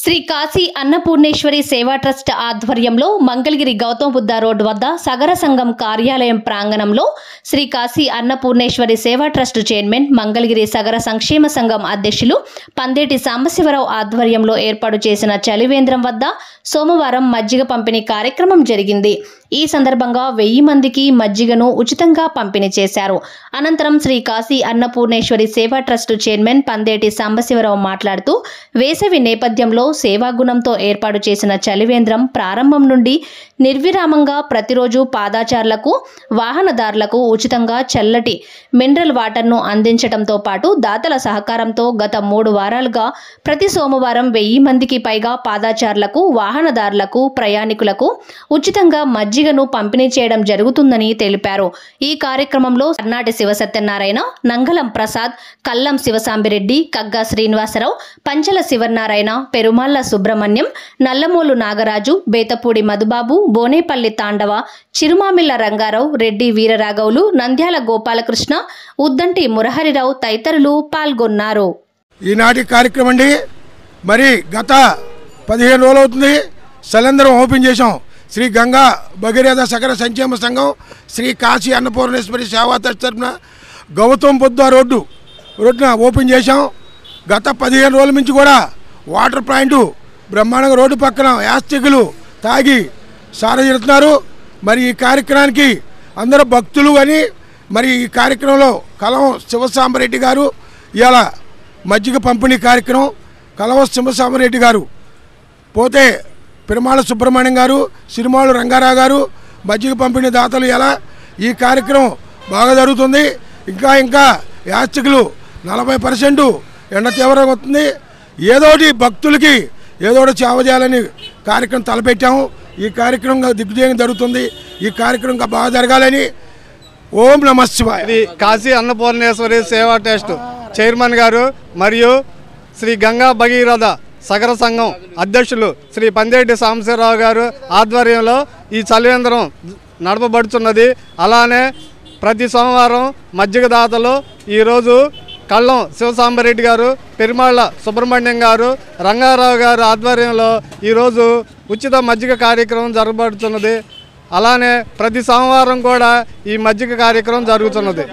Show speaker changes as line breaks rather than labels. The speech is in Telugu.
శ్రీ కాశీ అన్నపూర్ణేశ్వరి సేవా ట్రస్ట్ ఆధ్వర్యంలో మంగళగిరి గౌతమ బుద్ధ రోడ్ వద్ద సగర సంఘం కార్యాలయం ప్రాంగణంలో శ్రీ కాశీ అన్నపూర్ణేశ్వరి సేవా ట్రస్ట్ చైర్మన్ మంగళగిరి సగర సంక్షేమ సంఘం అధ్యక్షులు పందేటి సాంబశివరావు ఆధ్వర్యంలో ఏర్పాటు చేసిన చలివేంద్రం వద్ద సోమవారం మజ్జిగ పంపిణీ కార్యక్రమం జరిగింది। ఈ సందర్భంగా 1000 మందికి మజ్జిగను ఉచితంగా పంపిణీ చేశారు। అనంతరం శ్రీ కాశీ అన్నపూర్ణేశ్వరి సేవా ట్రస్ట్ చైర్మన్ పందేటి సాంబశివరావు మాట్లాడుతూ వేసవి నేపథ్యంలో సేవాగుణంతో ఏర్పాటు చేసిన చలివేంద్రం ప్రారంభం నుండి నిర్విరామంగా ప్రతిరోజు పాదాచారులకు వాహనదారులకు ఉచితంగా చల్లటి మినరల్ వాటర్ను అందించడంతో పాటు దాతల సహకారంతో గత 3 వారాలుగా ప్రతి సోమవారం 1000 మందికి పైగా పాదాచారులకు వాహనదారులకు ప్రయాణికులకు ఉచితంగా మజ్జిగను పంపిణీ చేయడం జరుగుతుందని తెలిపారు। ఈ కార్యక్రమంలో కర్నాటి శివసత్యనారాయణ, నంగలం ప్రసాద్, కల్లం శివసాంబిరెడ్డి, కగ్గా శ్రీనివాసరావు, పంచల శివనారాయణ, పెరుమాళ్ల సుబ్రహ్మణ్యం, నల్లమూలు నాగరాజు, బేతపూడి మధుబాబు, బోనేపల్లి తాండవ, చిరుమామిళ్ల రంగారావు, రెడ్డి వీరరాఘవులు, నంద్యాల గోపాలకృష్ణ, ఉద్దంటి మురహరిరావు తదితరులు పాల్గొన్నారు।
ఈనాటి కార్యక్రమం అండి మరి గత 15 రోజులు అవుతుంది సలందరం ఓపెన్ చేశాం। శ్రీ గంగా భగీరథ సగర సంక్షేమ సంఘం శ్రీ కాశీ అన్నపూర్ణేశ్వరి సేవా ట్రస్ట్ తరపున గౌతమ బుద్ధ రోడ్డున ఓపెన్ చేశాం। గత 15 రోజుల నుంచి కూడా వాటర్ పాయింట్ బ్రహ్మాండంగా రోడ్డు పక్కన యాస్తికులు తాగి సారజీరుతున్నారు। మరి ఈ కార్యక్రమానికి అందరూ భక్తులు అని మరి ఈ కార్యక్రమంలో కలం శివసాంబరెడ్డి గారు ఇవాళ మజ్జిగ పంపిణీ కార్యక్రమం, కలవ శివసాంబరెడ్డి గారు పోతే పెరుమాళ సుబ్రహ్మణ్యం గారు, సిరిమాళు రంగారావు గారు మజ్జిగ పంపిణీ దాతలు ఎలా ఈ కార్యక్రమం బాగా జరుగుతుంది। ఇంకా యాత్రికులు 40% ఎండ తీవ్రంగా వస్తుంది। ఏదోటి భక్తులకి ఏదోటి సేవ చేయాలని కార్యక్రమం తలపెట్టాము। ఈ కార్యక్రమం దిగ్విజయం జరుగుతుంది। ఈ కార్యక్రమం ఇంకా బాగా జరగాలని ఓం నమః శివాయ।
శ్రీ కాశీ అన్నపూర్ణేశ్వరి సేవా ట్రస్ట్ చైర్మన్ గారు మరియు శ్రీ గంగా భగీరథ సగర సంఘం అధ్యక్షులు శ్రీ పందేటి సాంబశివరావు గారు ఆధ్వర్యంలో ఈ చలివేంద్రం నడపబడుతున్నది। అలానే ప్రతి సోమవారం మజ్జిగ దాతలు ఈరోజు కల్లం శివసాంబరెడ్డి గారు, పెరుమాళ్ల సుబ్రహ్మణ్యం గారు, రంగారావు గారు ఆధ్వర్యంలో ఈరోజు ఉచిత మజ్జిగ కార్యక్రమం జరగబడుతున్నది। అలానే ప్రతి సోమవారం కూడా ఈ మజ్జిగ కార్యక్రమం జరుగుతున్నది।